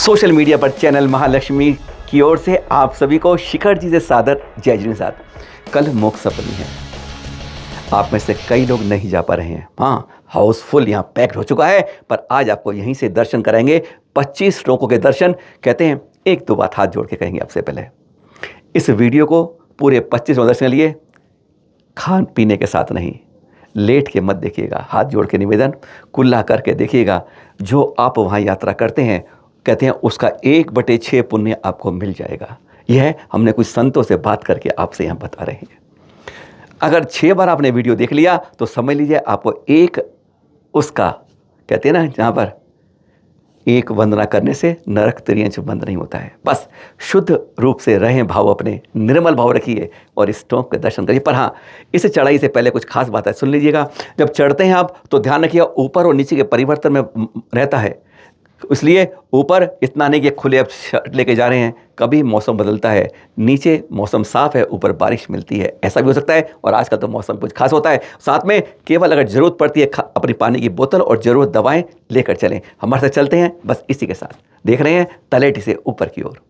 Social media पर channel Mahalakshmi की ओर से आप सभी को शिखर जी से सादर जय जी साथ। कल मोक्ष सप्तमी है। आप में से कई लोग नहीं जा पा रहे हैं। हाँ, हाउसफुल यहाँ पैक्ड हो चुका है, पर आज आपको यहीं से दर्शन कराएंगे। 25 श्लोकों के दर्शन। कहते हैं एक दो बात हाथ जोड़ के कहेंगे आपसे। पहले इस वीडियो को पूरे 25 दर्शन के लिए खान पीने के साथ नहीं, लेट के मत देखिएगा। हाथ जोड़ के निवेदन, कुल्ला करके देखिएगा। जो आप वहाँ यात्रा करते हैं, कहते हैं उसका 1/6 पुण्य आपको मिल जाएगा। यह हमने कुछ संतों से बात करके आपसे यहाँ बता रहे हैं। अगर 6 बार आपने वीडियो देख लिया तो समझ लीजिए आपको एक उसका, कहते हैं ना जहाँ पर एक वंदना करने से नरक त्रियंच बंद नहीं होता है। बस शुद्ध रूप से रहें, भाव अपने निर्मल भाव रखिए और इस टोंक के दर्शन करिए। पर हाँ, इस चढ़ाई से पहले कुछ खास बात है, सुन लीजिएगा। जब चढ़ते हैं आप तो ध्यान रखिए ऊपर और नीचे के परिवर्तन में रहता है। इसलिए ऊपर इतना नहीं कि खुले अब शर्ट लेके जा रहे हैं, कभी मौसम बदलता है। नीचे मौसम साफ है, ऊपर बारिश मिलती है, ऐसा भी हो सकता है। और आजकल तो मौसम कुछ खास होता है। साथ में केवल अगर ज़रूरत पड़ती है अपनी पानी की बोतल और ज़रूरत दवाएं लेकर चलें। हमारे साथ चलते हैं बस इसी के साथ। देख रहे हैं तलेटी से ऊपर की ओर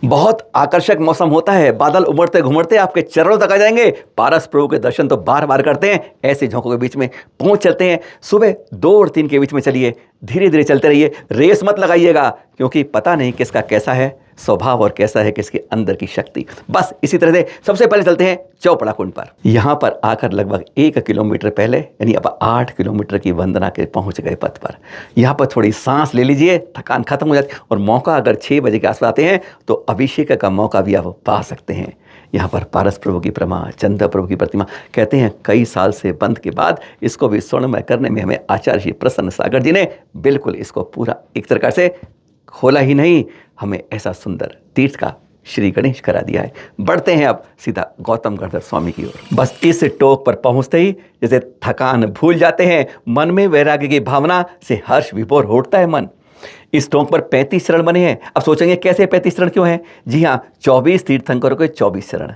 बहुत आकर्षक मौसम होता है। बादल उमड़ते घुमड़ते आपके चरणों तक आ जाएंगे। पारस प्रभु के दर्शन तो बार बार करते हैं। ऐसे झोंकों के बीच में पहुंच चलते हैं। सुबह 2 और 3 के बीच में चलिए, धीरे धीरे चलते रहिए। रेस मत लगाइएगा, क्योंकि पता नहीं किसका कैसा है स्वभाव और कैसा है किसके अंदर की शक्ति। बस इसी तरह से सबसे पहले चलते हैं चौपड़ा कुंड पर। यहाँ पर आकर लगभग 1 किलोमीटर पहले, यानी अब 8 किलोमीटर की वंदना के पहुँच गए पथ पर। यहाँ पर थोड़ी सांस ले लीजिए, थकान खत्म हो जाती है। और मौका अगर 6 बजे के आसपास आते हैं तो अभिषेक का मौका भी आप पा सकते हैं। यहाँ पर पारस प्रभु की प्रतिमा, चंद्र प्रभु की प्रतिमा, कहते हैं कई साल से बंद के बाद इसको भी स्वर्णमय करने में हमें आचार्य श्री प्रसन्न सागर जी ने बिल्कुल इसको पूरा एक प्रकार से खोला ही नहीं, हमें ऐसा सुंदर तीर्थ का श्री गणेश करा दिया है। बढ़ते हैं अब सीधा गौतम गणधर स्वामी की ओर। बस इस टोक पर पहुंचते ही जैसे थकान भूल जाते हैं, मन में वैराग्य की भावना से हर्ष विभोर उठता है मन। इस टोंक पर 35 चरण बने हैं। अब सोचेंगे कैसे 35 चरण क्यों हैं? जी हाँ, 24 तीर्थंकरों के 24 चरण।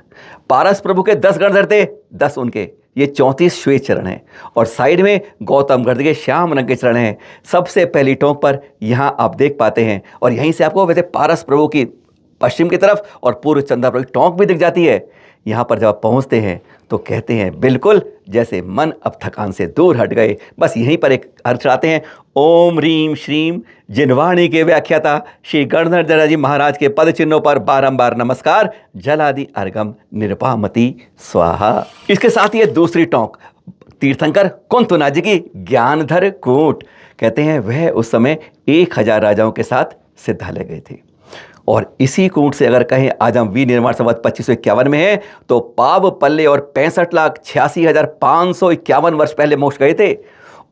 पारस प्रभु के 10 गण थे, 10 उनके, ये 34 श्वेत चरण हैं। और साइड में गौतम गण के श्याम रंग के चरण हैं। सबसे पहली टोंक पर यहाँ आप देख पाते हैं। और यहीं से आपको वैसे पारस प्रभु की पश्चिम की तरफ और पूर्व चंद्र प्रभु की टोंक भी दिख जाती है। यहाँ पर जब आप पहुँचते हैं तो कहते हैं बिल्कुल जैसे मन अब थकान से दूर हट गए। बस यहीं पर एक अर्थ चढ़ाते हैं, ओम ह्रीम श्रीम जिनवाणी के व्याख्याता श्री गणधर जी महाराज के पद चिन्हों पर बारंबार नमस्कार। जलादि अर्घम निरपामति स्वाहा। इसके साथ ही दूसरी टोंक तीर्थंकर कुंतुनाथ जी की ज्ञानधर कूट। कहते हैं वह उस समय 1000 राजाओं के साथ सिद्धालय गए थे। और इसी कूट से अगर कहें आज हम विनिर्माण संवत 2551 में हैं तो पाव पल्ले और 65,86,551 वर्ष पहले मोक्ष गए थे।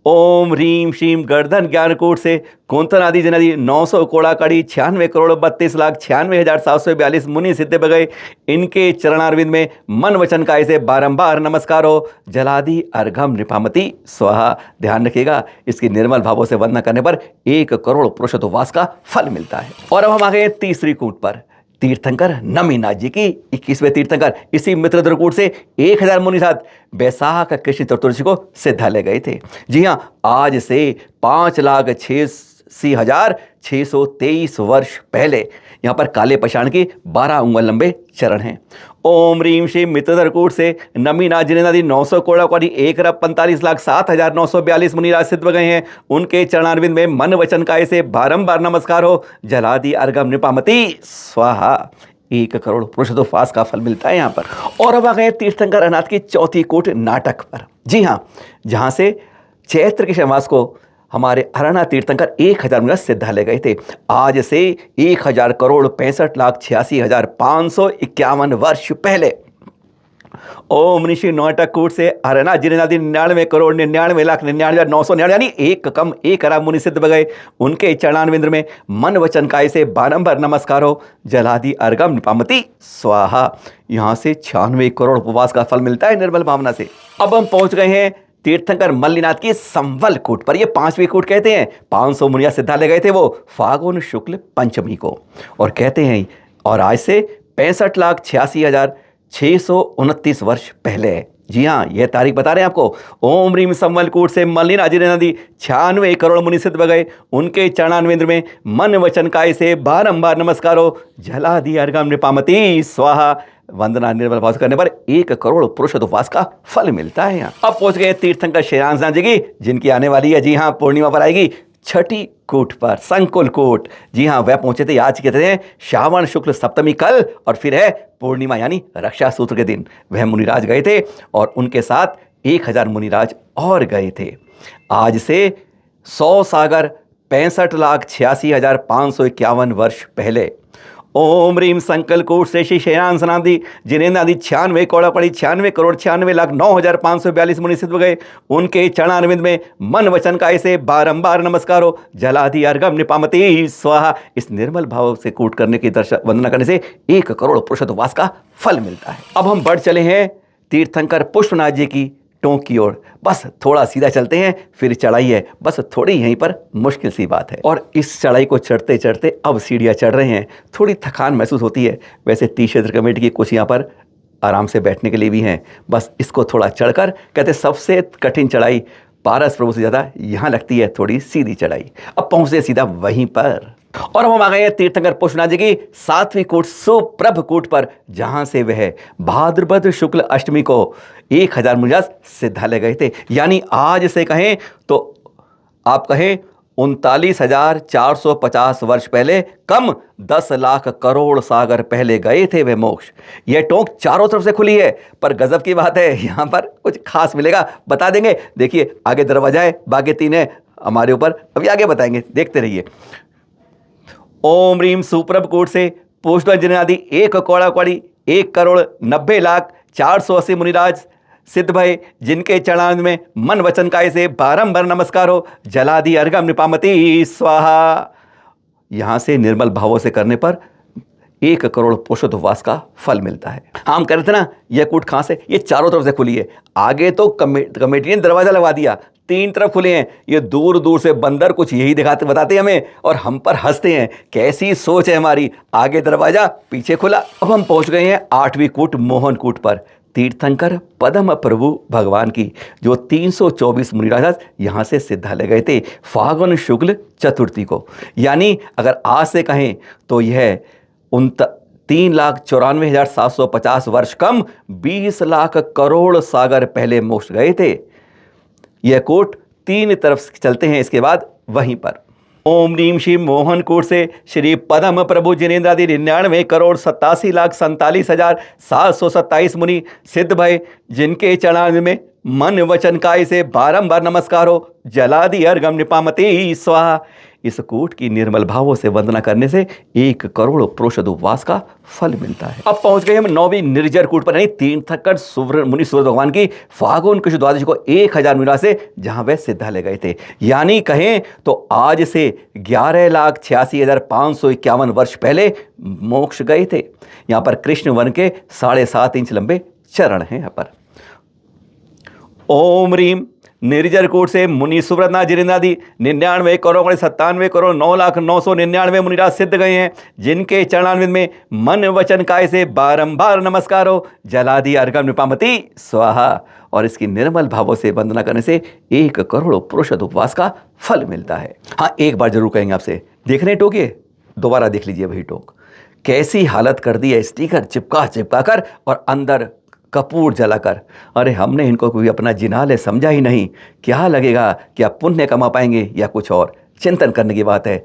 ओम ह्रीम श्रीम गर्धन ज्ञानकूट से कुंतनादि जनादि 900 कोड़ा कड़ी 96,32,96,742 मुनि सिद्ध बगए। इनके चरणारविंद में मन वचन का ऐसे बारंबार नमस्कार हो। जलादि अर्घम निपामति स्वाहा। ध्यान रखिएगा, इसकी निर्मल भावों से वंदना करने पर 1 करोड़ पुरुषोत्तवास का फल मिलता है। और अब हम आ गए तीसरी कूट पर। तीर्थंकर नमीनाथ जी की 21वें तीर्थंकर इसी मित्रद्रकूट से 1000 मुनि साथ बैसाख कृष्ण चतुर्दशी को सिद्धालय गए थे। जी हाँ, आज से 5,86,623 वर्ष पहले यहाँ पर काले पशाण की 12 उंगल लंबे चरण हैं। ओम ह्रीम श्री मित्रद्रकूट से नमीनाथ जी ने 900 कोड़ा कौड़ी 1,45,07,942 मुनिराज सिद्ध गए हैं। उनके चरणारविंद में मन वचन का ऐसे बारंबार नमस्कार हो। जलादि अर्घम निपामति स्वाहा। 1 करोड़ पुरुषोत्तवास का फल मिलता है यहाँ पर। और अब आ गए तीर्थंकर अनाथ की चौथी कूट नाटक पर। जी हाँ, जहाँ से चैत्र के शनिवास को हमारे हराना तीर्थंकर 1000 मुनि सिद्धालय गए थे। आज से 1,000 करोड़ 65,86,551 वर्ष पहले ओम ऋषि नाटक कूट से हरना जिनेनादि 99 करोड़ 99,99,999 यानी 1 अरब मुनि सिद्ध गए। उनके चरणारविंद में मन वचन का ऐसे बारंबार नमस्कार हो। जलादि अर्घम निपामति स्वाहा। यहाँ से 96 करोड़ उपवास का फल मिलता है निर्मल भावना से। अब हम पहुंच गए हैं तीर्थंकर मल्लिनाथ की संवल कूट पर। ये 5वीं कूट कहते हैं। 500 मुनिया सिद्धालय गए थे वो फागुन शुक्ल पंचमी को। और कहते हैं और आज से 65,86,629 वर्ष पहले जी हाँ, यह तारीख बता रहे हैं आपको। ओम रीम संवलकूट से मलिन अजिर नदी 96 करोड़ मुनि सिद्ध बगए, उनके चरणारविंद में मन वचन काय से बारंबार नमस्कारो, जला दी अर्घम नृपामती स्वाहा। वंदना निर्मल भाव से करने पर 1 करोड़ पुरुष उपवास का फल मिलता है। यहाँ अब पहुंच गए तीर्थंकर शेरांसनाथ जी की, जिनकी आने वाली है जी हाँ पूर्णिमा पर आएगी छठी कूट पर, संकुल कूट। जी हाँ, वह पहुंचे थे, आज कहते हैं श्रावण शुक्ल सप्तमी कल, और फिर है पूर्णिमा यानी रक्षा सूत्र के दिन। वह मुनिराज गए थे और उनके साथ 1000 मुनिराज और गए थे। आज से 100 सागर 65,86,551 वर्ष पहले ओम रीम संकल कूट से श्री शेरांसनादि जिनेन्द्रादि 96 कौड़ा पड़ी 96 करोड़ 96,09,542 मुनि सिद्ध गए, उनके चरणारविंद में मन वचन काय से बारंबार नमस्कारो, जलाधि अर्घम निपामती स्वाहा। इस निर्मल भाव से कूट करने की दर्शन वंदना करने से 1 करोड़ पुरुषोत्तवास का फल मिलता है। अब हम बढ़ चले हैं तीर्थंकर पुष्पनाथ जी की टोंक की ओर। बस थोड़ा सीधा चलते हैं, फिर चढ़ाई है, बस थोड़ी यहीं पर मुश्किल सी बात है। और इस चढ़ाई को चढ़ते चढ़ते अब सीढ़ियाँ चढ़ रहे हैं, थोड़ी थकान महसूस होती है। वैसे तीर्थ कमेटी की कुछ यहाँ पर आराम से बैठने के लिए भी हैं। बस इसको थोड़ा चढ़कर, कहते सबसे कठिन चढ़ाई पारस प्रभु से ज़्यादा यहाँ लगती है थोड़ी सीधी चढ़ाई। अब पहुँचते सीधा वहीं पर, और हम आ गए हैं तीर्थंकर पुष्पनाथ जी की 7वीं कूट सुप्रभ कूट पर, जहां से वह भाद्रपद शुक्ल अष्टमी को 1000 मुनिराज सिद्धालय गए थे। यानी आज से कहें तो आप कहें 39,450 वर्ष पहले, कम 10 लाख करोड़ सागर पहले गए थे वे मोक्ष। यह टोंक चारों तरफ से खुली है, पर गजब की बात है यहाँ पर कुछ खास मिलेगा, बता देंगे। देखिए आगे दरवाजा है, बाकी 3 है हमारे ऊपर, अभी आगे बताएंगे, देखते रहिए। ओम रीम सुप्रभ कूट से पुष्पनाथ जिनेन्द्रादि 1 कौड़ा कौड़ी 1,90,04,80 मुनिराज सिद्ध भय, जिनके चरणारविंद में मन वचन काय से बारंबार नमस्कार हो, जलादि अर्घम निपामती स्वाहा। यहां से निर्मल भावों से करने पर 1 करोड़ पुरुषोत्तवास का फल मिलता है। हम कह रहे थे ना, यह कूट कहां से, ये चारों तरफ से खुली है। आगे तो कमेटी ने दरवाजा लगा दिया, 3 तरफ खुले हैं। ये दूर दूर से बंदर कुछ यही दिखाते बताते हमें, और हम पर हंसते हैं। कैसी सोच है हमारी, आगे दरवाजा पीछे खुला। अब हम पहुंच गए हैं 8वीं कूट मोहन कूट पर, तीर्थंकर पद्म प्रभु भगवान की, जो 324 मुनिराज यहाँ से सिद्धालय गए थे फागुन शुक्ल चतुर्थी को। यानी अगर आज से कहें तो यह 3,94,750 वर्ष कम 20 लाख करोड़ सागर पहले मोक्ष गए थे। यह कोट 3 तरफ चलते हैं, इसके बाद वहीं पर ओम नीम श्री मोहन कूट से श्री पद्म प्रभु जिनेन्द्रादि 99 करोड़ 87,47,727 मुनि सिद्ध भय, जिनके चरणारविंद में मन वचन काय से बारंबार नमस्कार हो, जलादि अर्घम निपामती स्वाहा। इस कूट की निर्मल भावों से वंदना करने से 1 करोड़ पुरुषोत्तवास का फल मिलता है। अब पहुंच गए हम 9वीं निर्जर कूट पर, यानी तीर्थंकर मुनि सूर्य भगवान की फागुन कृष्ण द्वादशी को 1000 मुनिराज से, जहां वे सिद्धालय गए थे। यानी कहें तो आज से 11,86,551 वर्ष पहले मोक्ष गए थे। यहाँ पर कृष्ण वन के 7.5 इंच लंबे चरण हैं। यहाँ पर ओम रीम निर्जर कूट से मुनि सुव्रतनाथ जिनेन्द्रादि 99 करोड़ 97 करोड़ 9,09,99 मुनिराज सिद्ध गए हैं, जिनके चरणारविंद में मन वचन काय से बारंबार नमस्कार हो, जलादि अर्घम निपामती स्वाहा। और इसकी निर्मल भावों से वंदना करने से 1 करोड़ पुरुषोत्तवास का फल मिलता है। हाँ, एक बार जरूर कहेंगे आपसे, देख रहे टोक, ये दोबारा देख लीजिए वही टोक। कैसी हालत कर दी है, स्टिकर चिपका चिपका कर और अंदर कपूर जलाकर। अरे हमने इनको कोई अपना जिनाले समझा ही नहीं। क्या लगेगा, क्या पुण्य कमा पाएंगे या कुछ और, चिंतन करने की बात है।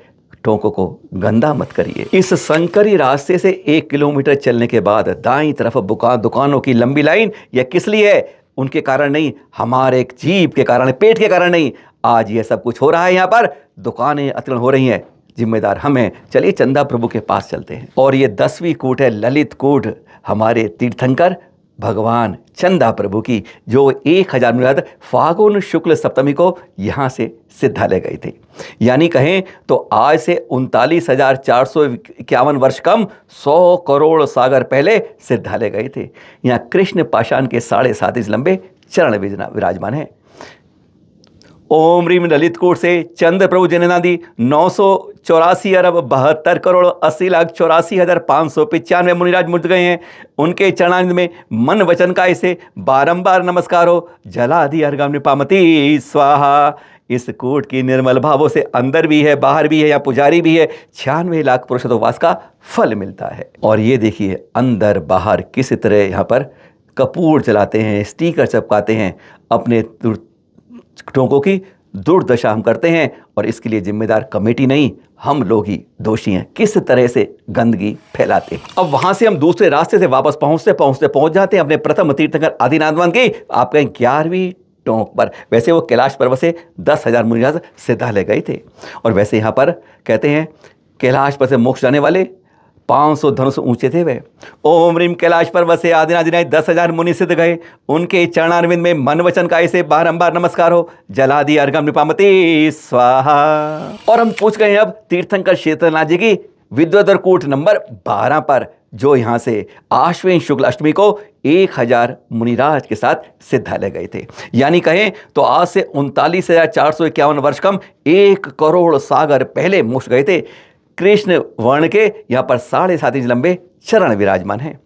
टोंकों को गंदा मत करिए। इस संकरी रास्ते से 1 किलोमीटर चलने के बाद दाईं तरफ दुकानों की लंबी लाइन, यह किस लिए है? उनके कारण नहीं, हमारे एक जीव के कारण, पेट के कारण नहीं। आज ये सब कुछ हो रहा है, यहाँ पर दुकानें अतिक्रमण हो रही हैं, जिम्मेदार हम हैं। चलिए चंदा प्रभु के पास चलते हैं। और ये 10वीं कूट है ललित कूट, हमारे तीर्थंकर भगवान चंदा प्रभु की, जो 1000 मुनिराज फागुन शुक्ल सप्तमी को यहाँ से सिद्धालय गए थे। यानी कहें तो आज से 39,451 वर्ष कम 100 करोड़ सागर पहले सिद्धालय गए थे। यहाँ कृष्ण पाषाण के 7.5 इंच लंबे चरण विराजमान है। ओम रीम ललित कूट से चंद्र प्रभु जिनेन्द्रनाथ 984,72,80,84,595 मुनिराज मुक्त गए हैं। उनके चरणारविंद में मन वचन काय से बारंबार नमस्कार हो। जलादि अर्घम निपामती स्वाहा। इस कूट की निर्मल भावों से अंदर भी है, बाहर भी है, या पुजारी भी है, 96 लाख पुरुषोत्तवास का फल मिलता है। और ये देखिए अंदर बाहर किस तरह यहाँ पर कपूर जलाते हैं, स्टिकर चिपकाते हैं, अपने टोंकों की दुर्दशा हम करते हैं। और इसके लिए जिम्मेदार कमेटी नहीं, हम लोग ही दोषी हैं, किस तरह से गंदगी फैलाते हैं। अब वहां से हम दूसरे रास्ते से वापस पहुंच जाते हैं अपने प्रथम तीर्थंकर आदिनाथवन की आप कहें 11वीं टोंक पर। वैसे वो कैलाश पर्वत से 10,000 मुनिराज सिद्धालय गए थे। और वैसे यहाँ पर कहते हैं कैलाश पर से मोक्ष जाने वाले 500 धनुष ऊंचे थे वे। ओम रीम कैलाश पर्वत से आदिनाथ 10,000 मुनि सिद्ध गए। उनके चरणारविंद में मन वचन काय से बारंबार नमस्कार हो। जलादि अर्घम निपामती स्वाहा। और हम पूछ गए अब तीर्थंकर शीतलनाथ जी की विद्वधर कूट नंबर 12 पर, जो यहाँ से आश्विन शुक्ल अष्टमी को 1000 मुनिराज के साथ सिद्धालय गए थे। यानी कहें तो आज से 39,451 वर्ष कम 1 करोड़ सागर पहले मोक्ष गए थे। कृष्ण वर्ण के यहाँ पर 7.5 इंच लंबे चरण विराजमान हैं।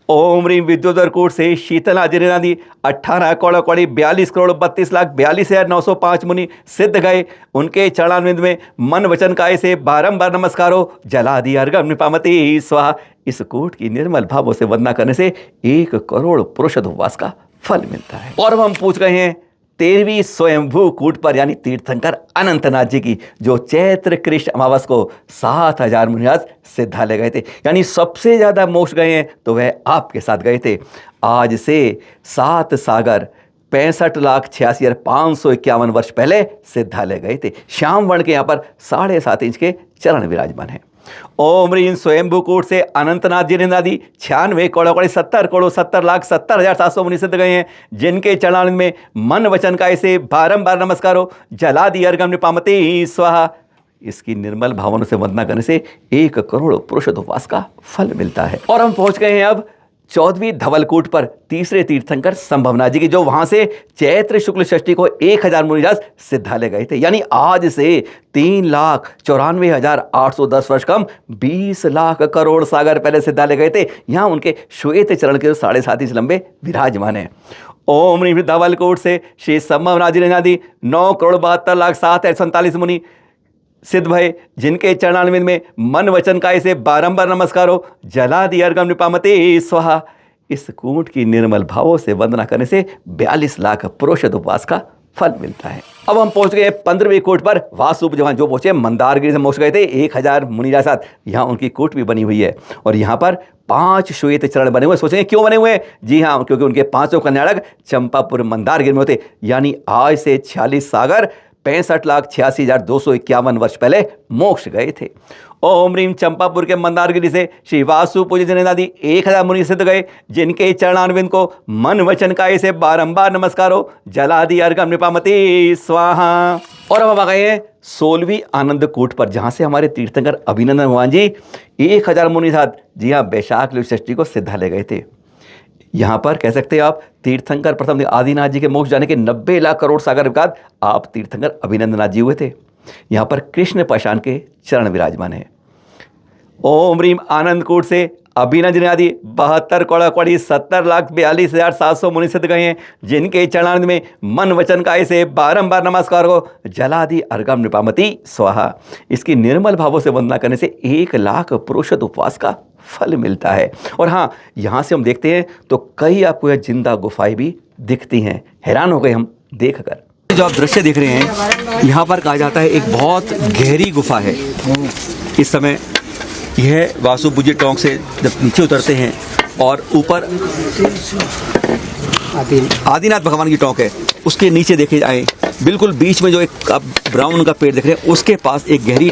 ओम रीम विद्योधर कूट से शीतलनाथ जिनेन्द्रनाथ 18 कौड़ा कौड़ी 42 करोड़ 32,42,905 मुनि सिद्ध गए। उनके चरणारविंद में मन वचन काय से बारंबार नमस्कार हो। जलादि अर्घम निपामती स्वाहा। इस कूट की निर्मल भावों से वंदना करने से 1 करोड़ पुरुषोत्तवास का फल मिलता है। और हम पूछ गए हैं 13वीं स्वयंभू कूट पर, यानी तीर्थंकर अनंतनाथ जी की, जो चैत्र कृष्ण अमावस को 7,000 मुनिराज सिद्धालय गए थे। यानी सबसे ज़्यादा मोक्ष गए हैं तो वह आपके साथ गए थे। आज से 7 सागर 65,86,551 वर्ष पहले सिद्धालय गए थे। श्याम वर्ण के यहाँ पर 7.5 इंच के चरण विराजमान हैं। ओम रीम स्वयंभू कूट से अनंतनाथ जिनेन्द्रनाथ 96 कौड़ा 70 करोड़ 70,70,700 मुनि सिद्ध गए हैं। जिनके चरणारविंद में मन वचन काय से बारंबार नमस्कार हो। जलादि अर्घम निपामती स्वाहा। इसकी निर्मल भावनाओं से वंदना करने से 1 करोड़ पुरुषोत्तवास का फल मिलता है। और हम पहुंच गए हैं अब 14वीं धवलकूट पर, तीसरे तीर्थंकर संभवनाथ जी की, जो वहां से चैत्र शुक्ल षष्ठी को 1000 मुनिराज सिद्धालय गए थे। यानी आज से 3,94,810 वर्ष कम 20 लाख करोड़ सागर पहले सिद्धालय गए थे। यहाँ उनके श्वेत चरण के 7.5 इंच लंबे विराजमान है। ओम रीम धवलकूट से श्री संभवनाथ जी ने 9 करोड़ 72,07,47 मुनि सिद्ध भय। जिनके चरणारविंद में मन वचन काय से बारंबार नमस्कार हो। जलादि अर्घम निपामते स्वाहा। इस कूट की निर्मल भावों से वंदना करने से 42 लाख पुरुषोत्तवास का फल मिलता है। अब हम पहुंच गए 15वीं कूट पर। वासुदेव जवान जो पहुंचे मंदारगिरी से मोक्ष गए थे 1000 मुनिराज साथ। यहाँ उनकी कूट भी बनी हुई है। और यहाँ पर 5 श्वेत चरण बने हुए। सोचेंगे क्यों बने हुए हैं? जी हाँ, क्योंकि उनके 5 कन्याड़क चंपापुर मंदारगिरी में होते। यानी आज से 46 सागर 65,86,251 वर्ष पहले मोक्ष गए थे। ओम रीम चंपापुर के मंदारगिरी से श्री वासु पूज्य जिनेन्द्रनाथ 1000 मुनि सिद्ध गए। जिनके चरणारविंद को मन वचन काय से बारंबार नमस्कार हो। जलादि अर्घम निपामती स्वाहा। और अब हम आ गए हैं 16वीं आनंद कूट पर, जहां से हमारे तीर्थंकर अभिनंदन भगवान जी 1000 मुनि साथ, जी हाँ, वैशाख षष्ठी को सिद्धालय गए थे। यहाँ पर कह सकते हैं आप तीर्थंकर प्रथम आदिनाथ जी के मोक्ष जाने के 90 लाख करोड़ सागर के बाद आप तीर्थंकर अभिनंदनाथ जी हुए थे। यहाँ पर कृष्ण पाषाण के चरण विराजमान है। ओम रीम आनंद कूट से अभिनंदनाथ 72 कौड़ा कौड़ी 70,42,700 मुनि सिद्ध गए हैं। जिनके चरणारविंद में मन वचन काय से बारंबार नमस्कार हो। जलादि अर्घम निपामती स्वाहा। इसकी निर्मल भावों से वंदना करने से 1 लाख पुरुषोत्तवास का फल मिलता है। और हाँ, यहाँ से हम देखते हैं तो कई आपको यह जिंदा गुफाएं भी दिखती हैं। हैरान हो गए हम देखकर। जो आप दृश्य देख रहे हैं, यहाँ पर कहा जाता है एक बहुत गहरी गुफा है। इस समय यह वासु पूज्य टोंक से जब नीचे उतरते हैं और ऊपर आदिनाथ भगवान की टोंक है, उसके नीचे देखे जाए बिल्कुल बीच में जो एक ब्राउन का पेड़ देख रहे हैं, उसके पास एक गहरी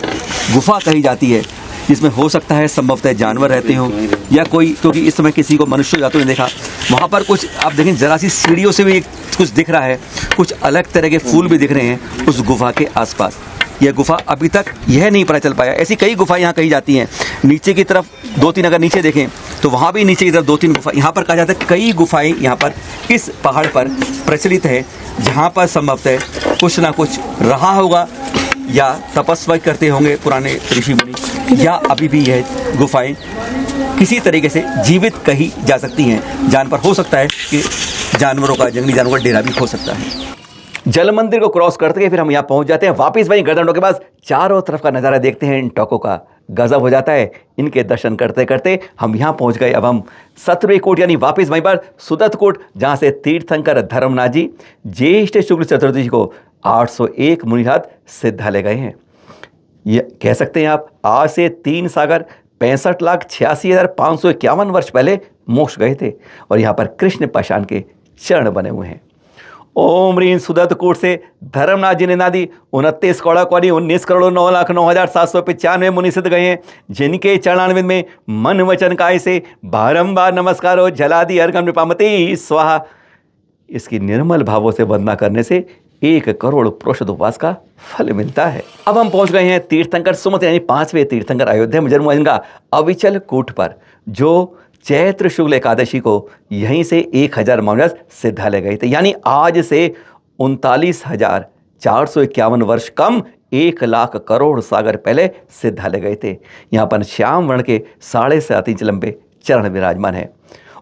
गुफा कही जाती है, जिसमें हो सकता है संभवतः जानवर रहते हों या कोई, क्योंकि इस समय किसी को मनुष्य जाते हुए देखा। वहाँ पर कुछ आप देखें जरा सी सीढ़ियों से भी कुछ दिख रहा है, कुछ अलग तरह के फूल भी दिख रहे हैं उस गुफा के आसपास। यह गुफा अभी तक यह नहीं पता चल पाया। ऐसी कई गुफाएं यहाँ कही जाती हैं। नीचे की तरफ 2-3 अगर नीचे देखें तो वहाँ भी नीचे की तरफ 2-3 गुफा, यहाँ पर कहा जाता है कई गुफाएं यहाँ पर इस पहाड़ पर प्रचलित है, जहाँ पर संभवतः कुछ ना कुछ रहा होगा या तपस्या करते होंगे पुराने ऋषि मुनि, या अभी भी यह गुफाएं किसी तरीके से जीवित कही जा सकती हैं। जहाँ पर हो सकता है कि जानवरों का, जंगली जानवरों का डेरा भी हो सकता है। जल मंदिर को क्रॉस करते फिर हम यहाँ पहुँच जाते हैं वापस वहीं गर्दनों के पास। चारों तरफ का नज़ारा देखते हैं इन टॉकों का, गजब हो जाता है। इनके दर्शन करते करते हम यहाँ पहुँच गए। अब हम सत्रहवें कोट यानी वापस वहीं पर सुदत्त कोट, जहाँ से तीर्थंकर धर्मनाथ जी ज्येष्ठ शुक्ल चतुर्दशी को 801 मुनिरात सिद्धालय गए हैं। ये कह सकते हैं आप आज से 3 सागर 65,86,551 वर्ष पहले मोक्ष गए थे, और यहाँ पर कृष्ण पाषाण के चरण बने हुए हैं। ओम रीन सुदत्त कोट से धर्मनाथ जी ने नादी 29 कौड़ा कौड़ी 19,09,09,795 मुनि सिद्ध गए हैं, जिनके चरणान्वित में मन वचन काय से बारंबार नमस्कार हो जलादि अर्घम निपामति स्वाहा। इसकी निर्मल भावों से वंदना करने से 1 करोड़ पुरुष उपवास का फल मिलता है। अब हम पहुंच गए हैं तीर्थंकर सुमत यानी 5वें तीर्थंकर अयोध्या में जन्म का अविचल कूट पर, जो चैत्र शुक्ल एकादशी को यहीं से 1000 मुनिराज सिद्धालय गए थे। यानी आज से 39,451 वर्ष कम 1 लाख करोड़ सागर पहले सिद्धालय गए थे। यहाँ पर श्याम वर्ण के 7.5 इंच लंबे चरण विराजमान है।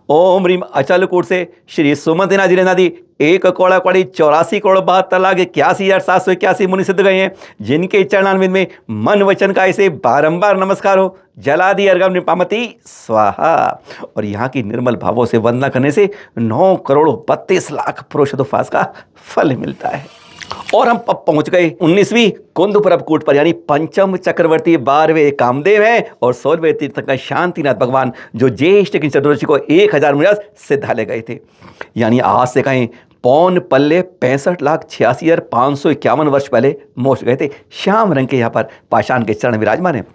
ओम रीम अचलकूट से श्री सुमंतनाथ जी ने नदी 1 कौड़ा कौड़ी 84 करोड़ 72,81,781 मुनि सिद्ध गए हैं, जिनके चरणान्वित में मन वचन काय से बारंबार नमस्कार हो जलादि अर्घम निपामति स्वाहा। और यहाँ की निर्मल भावों से वंदना करने से 9 करोड़ 32 लाख पुरुषोत्तम का फल मिलता है। और हम पहुंच गए 19वीं कुंदपुरब कूट पर, यानी पंचम चक्रवर्ती 12वें कामदेव हैं और 16वें तीर्थंकर शांतिनाथ भगवान, जो ज्येष्ठ की चतुर्दशी को 1000 मुनिराज सिद्धालय गए थे। यानी आज से कहें पौन पल्ले 65,86,551 वर्ष पहले मोक्ष गए थे। श्याम रंग के यहाँ पर पाषाण के चरण विराजमान है।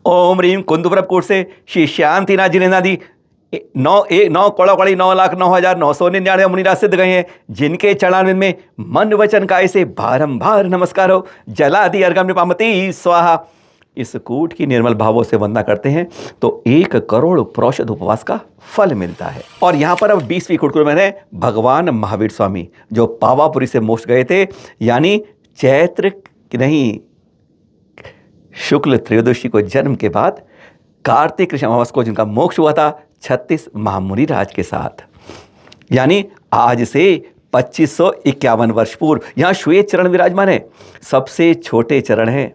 ओम रीम कुंदपुरब कूट से श्री शांतिनाथ जी ने नादी 9 कौड़ा कौड़ी 9,09,999 मुनिराज सिद्ध गए हैं, जिनके चरणान्वित में मन वचन काय से बारंबार नमस्कार हो जलादि अर्घम निपामति स्वाहा। इस कूट की निर्मल भावों से वंदना करते हैं तो 1 करोड़ पुरुषोत्तम उपवास का फल मिलता है। और यहाँ पर अब 20वीं कूट में है भगवान महावीर स्वामी, जो पावापुरी से मोक्ष गए थे, यानी चैत्र नहीं शुक्ल त्रयोदशी को जन्म के बाद कार्तिक कृष्ण अमावस को जिनका मोक्ष हुआ था 36 महामुनि राज के साथ, यानी आज से 2551 वर्ष पूर्व। यहाँ श्वेत चरण विराजमान है, सबसे छोटे चरण हैं।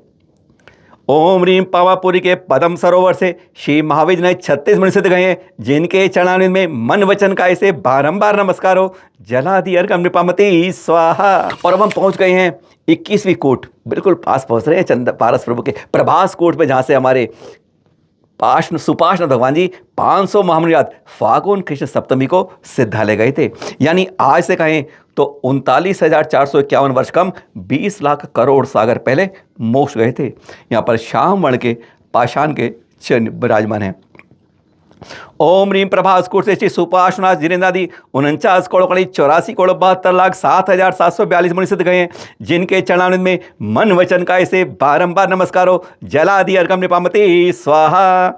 ओम रीम पावापुरी के पद्म सरोवर से श्री महावीर ने 36 मुनि सिद्ध गए हैं, जिनके चरणान्वित में मन वचन काय से बारंबार नमस्कार हो जलादि अर्घम निपामति स्वाहा। और अब हम पहुंच गए हैं 21वीं कोट, बिल्कुल पास पहुंच रहे हैं चंद पारस प्रभु के प्रभास कोट पे, जहां से हमारे सुपार्श्व भगवान जी 500 महामुनिराज फागुन कृष्ण सप्तमी को सिद्धालय गए थे। यानी आज से कहें तो 39,451 वर्ष कम 20 लाख करोड़ सागर पहले मोक्ष गए थे। यहाँ पर श्याम वर्ण के पाषाण के चिन्ह विराजमान हैं। ओम रीम प्रभास कोट से श्री सुपार्श्वनाथ जिनेन्द्रादि 49 करोड़ 84 करोड़ 72,07,742 मुनि सिद्ध गए हैं, जिनके चरणान्वित में मन वचन काय से बारंबार नमस्कार हो जलादि अर्घम निपामति स्वाहा।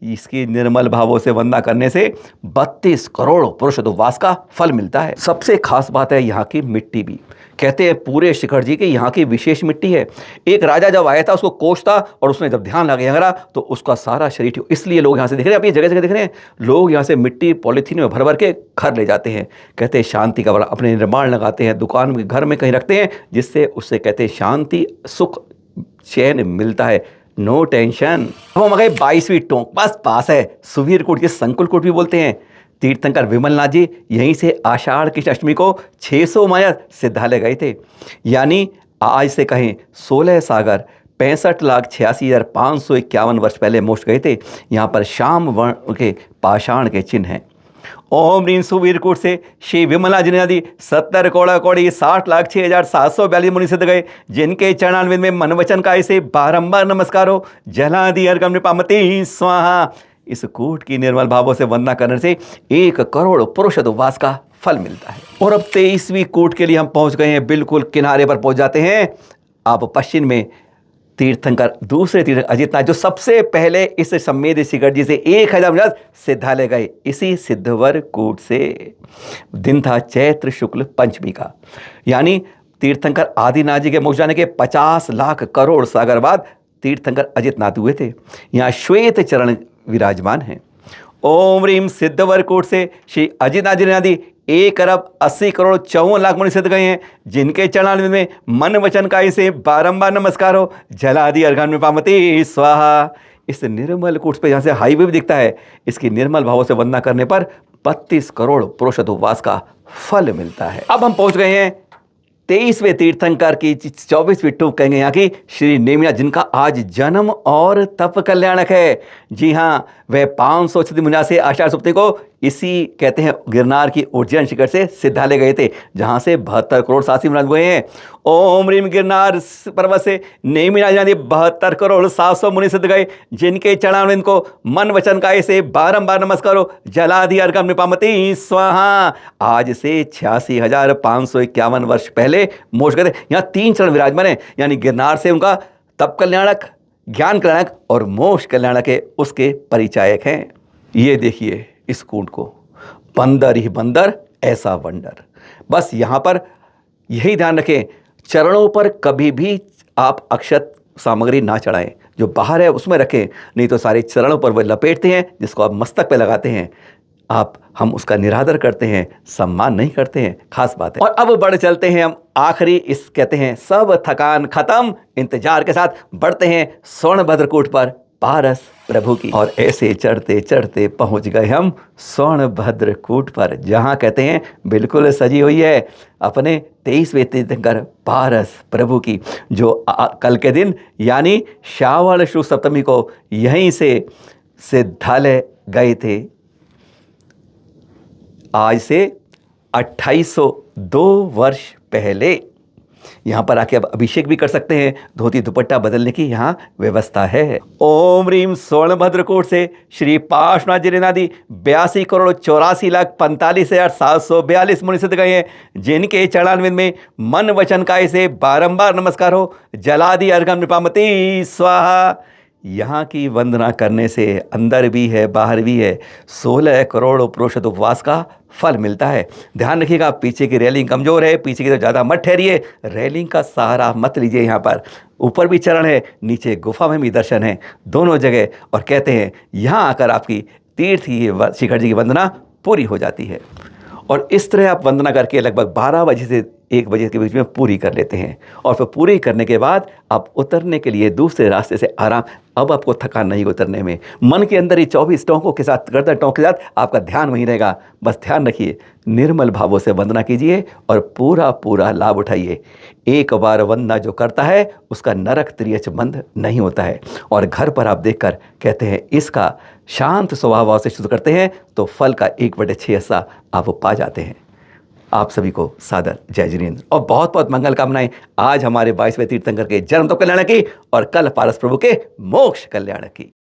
इसकी निर्मल भावों से वंदना करने से 32 करोड़ पुरुषोत्तम उपवास का फल मिलता है। सबसे खास बात है यहाँ की मिट्टी भी, कहते हैं पूरे शिखर जी की यहाँ की विशेष मिट्टी है। एक राजा जब आया था उसको कोष था, और उसने जब ध्यान लगा तो उसका सारा शरीर, इसलिए लोग यहाँ से दिख रहे हैं, आप ये जगह जगह दिख रहे हैं, लोग यहाँ से मिट्टी पॉलीथीन में भर भर के घर ले जाते हैं। कहते हैं शांति का बड़ा अपने निर्माण लगाते हैं, दुकान में घर में कहीं रखते हैं, जिससे उससे कहते हैं शांति सुख चैन मिलता है, नो टेंशन। अब हम गए 22वीं टोंक, बस पास है, सुवीर कोट के संकुल कोट भी बोलते हैं। तीर्थंकर विमलनाथ जी यहीं से आषाढ़ कृष्ण अष्टमी को 600 माया सिद्धालय गए थे। यानी आज से कहें 16 सागर 65,86,551 वर्ष पहले मोक्ष गए थे। यहाँ पर श्याम वर्ण के पाषाण के चिन्ह हैं। ओम रीम सुवीरकोट से श्री विमला जी ने नदी 70 कौड़ा कौड़ी 60,06,742 मुनि सिद्ध गए, जिनके चरणान्वित में मन वचन काय से बारंबार नमस्कार हो जलादि अर्घम निपामति स्वाहा। इस कूट की निर्मल भावों से वंदना करने से 1 करोड़ पुरुषोत्तम उपवास का फल मिलता है। और अब 23वीं कूट के लिए हम पहुंच गए हैं, बिल्कुल किनारे पर पहुंच जाते हैं। आप पश्चिम में तीर्थंकर दूसरे तीर्थंकर अजितनाथ जो सबसे पहले इस संमेद शिखर जी से 1000 मीटर सिद्धालय गए, इसी सिद्धवर कूट से। दिन था चैत्र शुक्ल पंचमी का, यानी तीर्थंकर आदिनाथ जी के मोक्ष जाने के 50 लाख करोड़ सागर बाद तीर्थंकर अजितनाथ हुए थे। यहाँ श्वेत चरण विराजमान हैं। ओम ह्रीम सिद्धवर कूट से श्री अजितनाथ जी ने आदि 1,80,54,00,000 मुनि सिद्ध गए हैं, जिनके चरणारविंद में मन वचन काई से बारंबार नमस्कार हो। जलादि अर्घान में पामती स्वाहा। इस निर्मल कूट पे जहाँ से हाईवे भी दिखता है, इसकी निर्मल भावों से वंदना करने पर 32 करोड़ पुरुषोत्तम उपवास का फल मिलता है। अब हम पहुंच गए हैं 23वें तीर्थंकर की 24वीं टूक कहेंगे यहाँ की श्री नेमिनाथ, जिनका आज जन्म और तप कल्याणक है। जी हाँ, वह 589 आषाढ़ सुप्ते को इसी कहते हैं गिरनार की उज्जैन शिखर से सिद्धालय गए थे, जहाँ से 72 करोड़ 87 मिनट हुए हैं। ओम ह्रीम गिरनार पर्वत से नेमिनाथ जी 72 करोड़ 700 मुनि सिद्ध गए, जिनके चरणारविंद को मन वचन काये से बारंबार नमस्कार हो। जलादि अर्घम निपामती स्वाहा। आज से 86,551 वर्ष पहले मोक्ष गए थे। यहाँ 3 चरण विराजमान है, यानी गिरनार से उनका तप कल्याणक, ज्ञान कल्याणक और मोक्ष कल्याणक है, उसके परिचायक हैं। ये देखिए इस कूट को, बंदर ही बंदर ऐसा वंडर। बस यहाँ पर यही ध्यान रखें, चरणों पर कभी भी आप अक्षत सामग्री ना चढ़ाएं, जो बाहर है उसमें रखें, नहीं तो सारे चरणों पर वह लपेटते हैं, जिसको आप मस्तक पे लगाते हैं, हम उसका निरादर करते हैं, सम्मान नहीं करते हैं, खास बात है। और अब बढ़ चलते हैं हम आखिरी, इस कहते हैं सब थकान खत्म, इंतजार के साथ बढ़ते हैं स्वर्णभद्र कूट पर पारस प्रभु की। और ऐसे चढ़ते चढ़ते पहुंच गए हम स्वर्णभद्र कूट पर, जहां कहते हैं बिल्कुल सजी हुई है अपने 23वें तीर्थंकर पारस प्रभु की, जो कल के दिन यानी श्रावण शुक्ल सप्तमी को यहीं से सिद्धालय गए थे। आज से 2802 वर्ष पहले यहाँ पर आके अब अभिषेक भी कर सकते हैं, धोती दुपट्टा बदलने की यहाँ व्यवस्था है। ओम ह्रीम स्वर्णभद्र कूट से श्री पार्श्वनाथ जी ने आदि 82 करोड़ 84,45,742 मुनि सिद्ध गए हैं, जिनके चरणारविंद में मन वचन काये से बारंबार नमस्कार हो। जलादि अर्घम निपामती स्वाहा। यहाँ की वंदना करने से अंदर भी है बाहर भी है 16 करोड़ पुरुषोत्तम उपवास का फल मिलता है। ध्यान रखिएगा, पीछे की रेलिंग कमज़ोर है, पीछे की तरफ ज़्यादा मत ठहरिए, रेलिंग का सहारा मत लीजिए। यहाँ पर ऊपर भी चरण है, नीचे गुफा में भी दर्शन है, दोनों जगह। और कहते हैं यहाँ आकर आपकी तीर्थ की शिखर जी की वंदना पूरी हो जाती है। और इस तरह आप वंदना करके लगभग 12 बजे से 1 बजे के बीच में पूरी कर लेते हैं। और फिर पूरी करने के बाद आप उतरने के लिए दूसरे रास्ते से आराम, अब आपको थकान नहीं उतरने में, मन के अंदर ही 24 टोंकों के साथ, गर्दन टोंक के साथ आपका ध्यान वहीं रहेगा। बस ध्यान रखिए, निर्मल भावों से वंदना कीजिए और पूरा लाभ उठाइए। एक बार वंदना जो करता है उसका नरक त्रियच बंध नहीं होता है। और घर पर आप देखकर कहते हैं इसका शांत स्वभाव से शुरू करते हैं तो फल का 1/6 हिस्सा आप पा जाते हैं। आप सभी को सादर जय जिनेंद्र और बहुत बहुत मंगल कामनाएं आज हमारे 22वें तीर्थंकर के जन्म तो कल्याण की और कल पारस प्रभु के मोक्ष कल्याण की।